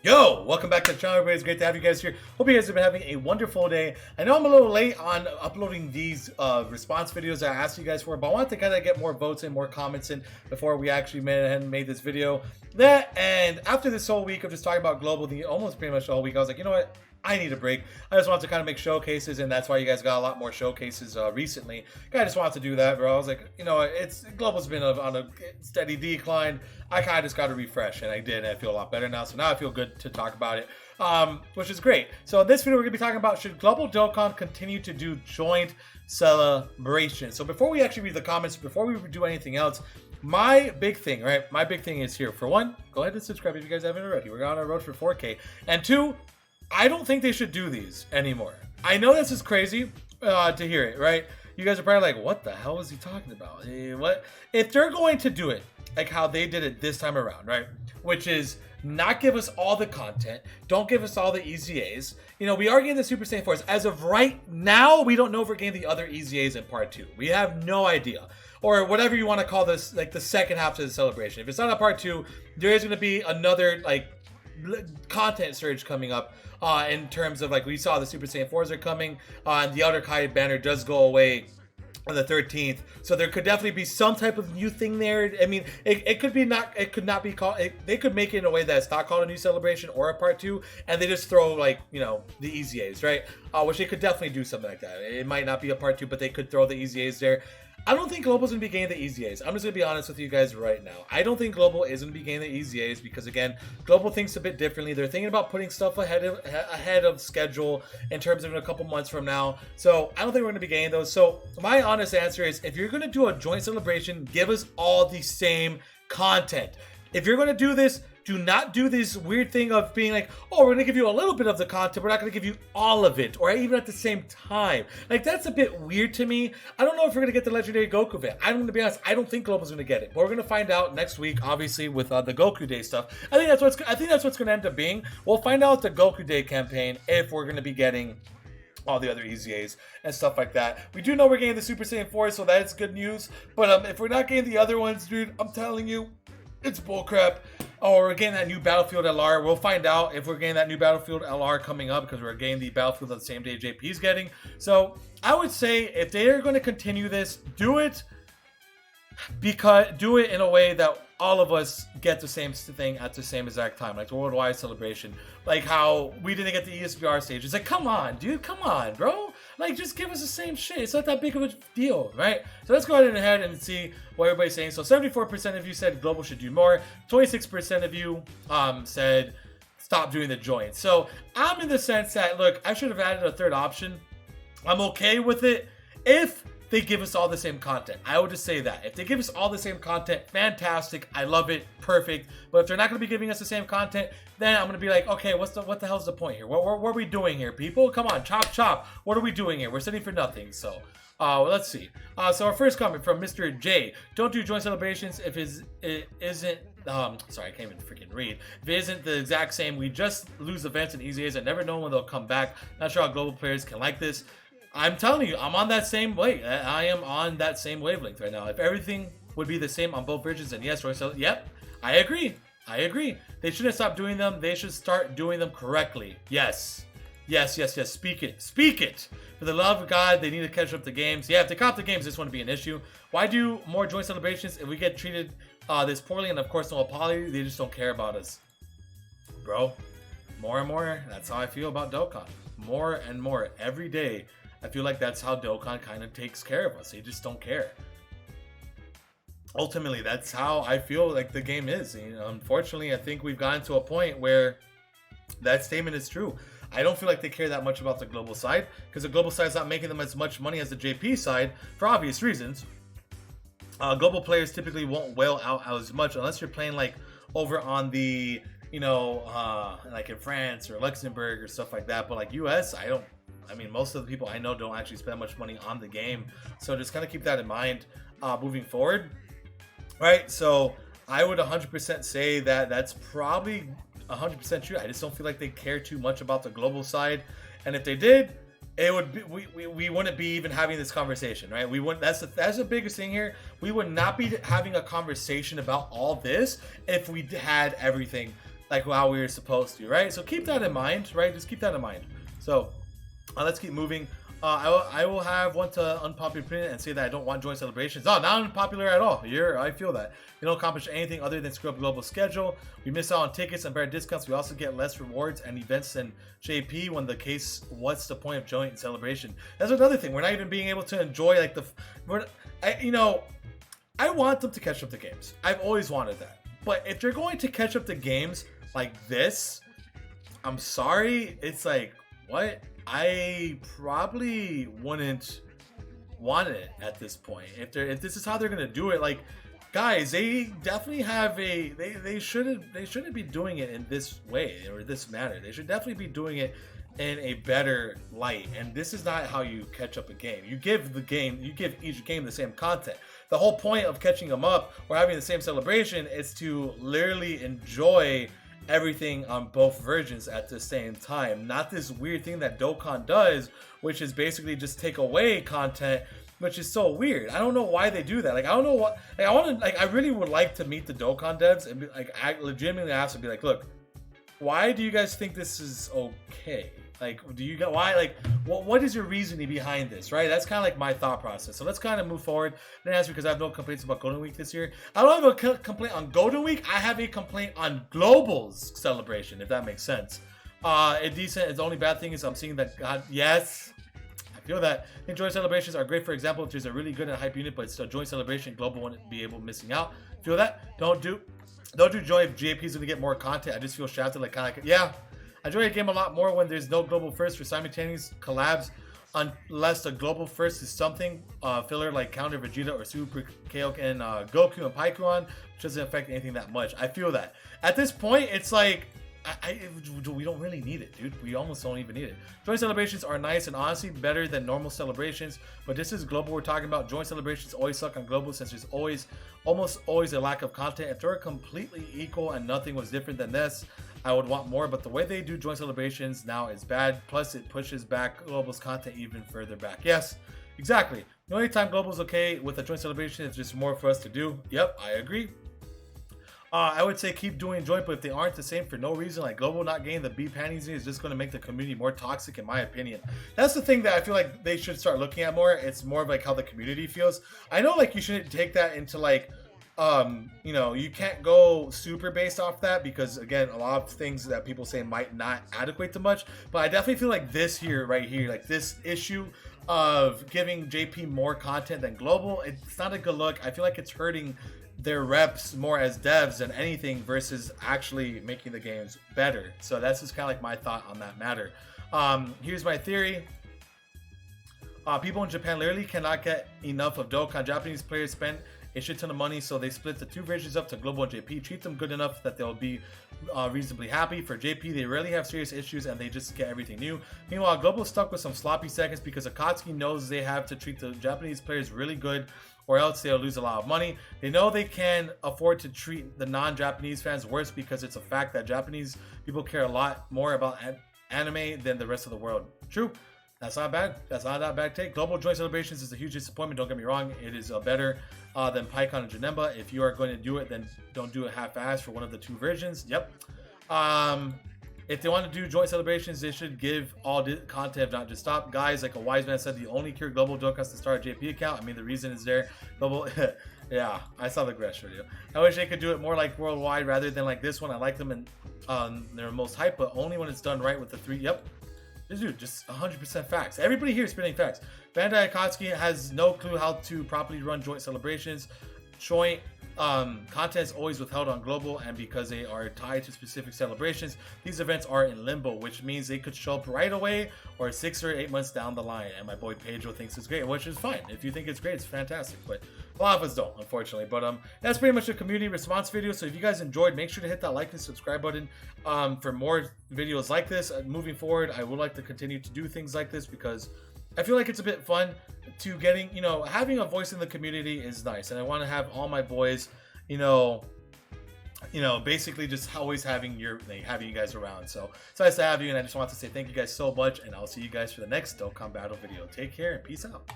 Yo, welcome back to the channel, everybody. It's great to have you guys here. Hope you guys have been having a wonderful day. I know I'm a little late on uploading these response videos that I asked you guys for, but I wanted to kind of get more votes and more comments in before we actually made this video. And after this whole week of just talking about global, almost pretty much the whole week, I was like, you know what? I need a break. I just wanted to kind of make showcases, and that's why you guys got a lot more showcases recently. I just wanted to do that, bro. I was like, you know, global's been on a steady decline. I kind of just got to refresh, and I did, and I feel a lot better now. So now I feel good to talk about it, which is great. So in this video, we're gonna be talking about should Global Dokkan continue to do joint celebration. So before we actually read the comments, before we do anything else, my big thing, right? My big thing is here. For one, go ahead and subscribe if you guys haven't already. We're on our road for 4K, and two, I don't think they should do these anymore. I know this is crazy to hear it, right? You guys are probably like, what the hell is he talking about? What? If they're going to do it like how they did it this time around, right? Which is not give us all the content, don't give us all the EZAs. You know, we are getting the Super Saiyan Force. As of right now, we don't know if we're getting the other EZAs in part 2. We have no idea. Or whatever you want to call this, like the second half of the celebration. If it's not a part 2, there is going to be another like content surge coming up in terms of, like, we saw the Super Saiyan 4s are coming, and the Outer Kai banner does go away on the 13th, so there could definitely be some type of new thing there. I mean, it could not be called, they could make it in a way that it's not called a new celebration or a part 2, and they just throw, like, you know, the EZAs, right? Which they could definitely do something like that. It might not be a part 2, but they could throw the EZAs there. I don't think Global's going to be getting the EZAs. I'm just going to be honest with you guys right now. I don't think Global is going to be getting the EZAs because, again, Global thinks a bit differently. They're thinking about putting stuff ahead of schedule in terms of in a couple months from now. So I don't think we're going to be getting those. So my honest answer is, if you're going to do a joint celebration, give us all the same content. If you're going to do this, do not do this weird thing of being like, oh, we're going to give you a little bit of the content, we're not going to give you all of it, or even at the same time. Like, that's a bit weird to me. I don't know if we're going to get the Legendary Goku event. I'm going to be honest, I don't think Global's going to get it. But we're going to find out next week, obviously, with the Goku Day stuff. I think that's what's going to end up being. We'll find out the Goku Day campaign if we're going to be getting all the other EZAs and stuff like that. We do know we're getting the Super Saiyan 4, so that's good news. But if we're not getting the other ones, dude, I'm telling you, it's bullcrap. Oh, we're getting that new Battlefield LR. We'll find out if we're getting that new Battlefield LR coming up, because we're getting the Battlefield on the same day JP's getting. So I would say, if they are going to continue this, do it in a way that all of us get the same thing at the same exact time, like the worldwide celebration. Like how we didn't get the ESPR stage. It's like, come on, dude, come on, bro. Like, just give us the same shit. It's not that big of a deal, right? So let's go ahead and see what everybody's saying. So 74% of you said Global should do more. 26% of you said stop doing the joints. So I'm in the sense that, look, I should have added a third option. I'm okay with it if they give us all the same content. I would just say that. If they give us all the same content, fantastic. I love it. Perfect. But if they're not going to be giving us the same content, then I'm going to be like, okay, what the hell's the point here? What are we doing here, people? Come on, chop, chop. What are we doing here? We're sitting for nothing. So, let's see. So our first comment from Mr. J. Don't do joint celebrations if it isn't, sorry, I can't even freaking read. If it isn't the exact same, we just lose events and EZAs and never know when they'll come back. Not sure how global players can like this. I'm telling you, I'm on that same wave. I am on that same wavelength right now. If everything would be the same on both versions, then yes, yep, I agree. They shouldn't stop doing them. They should start doing them correctly. Yes. Speak it. For the love of God, they need to catch up the games. Yeah, if they caught the games, this wouldn't be an issue. Why do more joint celebrations if we get treated this poorly? And of course, no apology. They just don't care about us, bro. More and more, that's how I feel about Dokkan. More and more every day. I feel like that's how Dokkan kind of takes care of us. They just don't care. Ultimately, that's how I feel like the game is. You know, unfortunately, I think we've gotten to a point where that statement is true. I don't feel like they care that much about the global side, because the global side is not making them as much money as the JP side for obvious reasons. Global players typically won't whale out as much unless you're playing like over on the, you know, like in France or Luxembourg or stuff like that. But like US, I mean, most of the people I know don't actually spend much money on the game. So just kind of keep that in mind moving forward. Right? So I would 100% say that that's probably 100% true. I just don't feel like they care too much about the global side. And if they did, it would be, we wouldn't be even having this conversation, right? We wouldn't. That's the biggest thing here. We would not be having a conversation about all this if we had everything like how we were supposed to, right? So keep that in mind, right? Just keep that in mind. So let's keep moving. I will have one to unpopular opinion and say that I don't want joint celebrations. No, not unpopular at all. I feel that. We don't accomplish anything other than screw up global schedule. We miss out on tickets and better discounts. We also get less rewards and events than JP. When the case, what's the point of joint celebration? That's another thing. We're not even being able to enjoy like I want them to catch up the games. I've always wanted that. But if they're going to catch up the games like this, I'm sorry. It's like, what? I probably wouldn't want it at this point. If this is how they're gonna do it, like, guys, they definitely have they shouldn't be doing it in this way or this manner. They should definitely be doing it in a better light. And this is not how you catch up a game. You give each game the same content. The whole point of catching them up or having the same celebration is to literally enjoy everything on both versions at the same time. Not this weird thing that Dokkan does, which is basically just take away content, which is so weird. I don't know why they do that. Like, I don't know what, like, I really would like to meet the Dokkan devs and be like, I legitimately ask to be like, look, why do you guys think this is okay? Like, do you got why? Like, what is your reasoning behind this, right? That's kind of like my thought process. So let's kind of move forward. Then answer because I have no complaints about Golden Week this year. I don't have a complaint on Golden Week. I have a complaint on Global's celebration, if that makes sense. It's decent. The only bad thing is I'm seeing that. God, yes, I feel that. I think joint celebrations are great. For example, if there's a really good and hype unit, but it's a joint celebration, Global wouldn't be able missing out. Feel that? Don't do joint if JP is gonna get more content. I just feel shafted. Like, kind of like, yeah. I enjoy a game a lot more when there's no global first for simultaneous collabs, unless the global first is something filler like Counter Vegeta or Super Kaok and Goku and Paikuan, which doesn't affect anything that much. I feel that. At this point, it's like, we don't really need it, dude. We almost don't even need it. Joint celebrations are nice and honestly better than normal celebrations, but this is global we're talking about. Joint celebrations always suck on global since there's almost always a lack of content. If they were completely equal and nothing was different than this, I would want more, but the way they do joint celebrations now is bad. Plus, it pushes back Global's content even further back. Yes, exactly. The only time Global's okay with a joint celebration is just more for us to do. Yep, I agree. I would say keep doing joint, but if they aren't the same for no reason, like Global not getting the B panties is just going to make the community more toxic, in my opinion. That's the thing that I feel like they should start looking at more. It's more of like how the community feels. I know like you shouldn't take that into like, you can't go super based off that because again, a lot of things that people say might not adequate to much, but I definitely feel like this here, right here, like this issue of giving JP more content than Global, it's not a good look. I feel like it's hurting their reps more as devs than anything versus actually making the games better. So that's just kind of like my thought on that matter. Here's my theory. People in Japan literally cannot get enough of Dokkan. Japanese players spend a shit ton of money, so they split the two versions up to Global and JP. Treat them good enough that they'll be reasonably happy. For JP, they rarely have serious issues and they just get everything new. Meanwhile, Global's stuck with some sloppy seconds because Akatsuki knows they have to treat the Japanese players really good or else they'll lose a lot of money. They know they can afford to treat the non-Japanese fans worse because it's a fact that Japanese people care a lot more about anime than the rest of the world. True. That's not bad. That's not that bad take. Global joint celebrations is a huge disappointment. Don't get me wrong. It is better than PyCon and Janemba. If you are going to do it, then don't do it half-assed for one of the two versions. Yep. If they want to do joint celebrations, they should give all the content, not just stop. Guys, like a wise man said, the only cure Global Dokkan is to start a JP account. I mean, the reason is there. Global, yeah, I saw the Gresh video. I wish they could do it more like worldwide rather than like this one. I like them in their most hype, but only when it's done right with the three. Yep. Dude, just 100% facts. Everybody here is spitting facts. Bandai Akatsuki has no clue how to properly run joint celebrations. Joint content is always withheld on Global, and because they are tied to specific celebrations, these events are in limbo, which means they could show up right away or 6 or 8 months down the line. And my boy Pedro thinks it's great, which is fine. If you think it's great, it's fantastic. But a lot of us don't, unfortunately. But that's pretty much a community response video. So if you guys enjoyed, make sure to hit that like and subscribe button for more videos like this. Moving forward, I would like to continue to do things like this because I feel like it's a bit fun to getting, having a voice in the community is nice. And I want to have all my boys, basically just always having you guys around. So it's nice to have you. And I just want to say thank you guys so much. And I'll see you guys for the next Dokkan Battle video. Take care and peace out.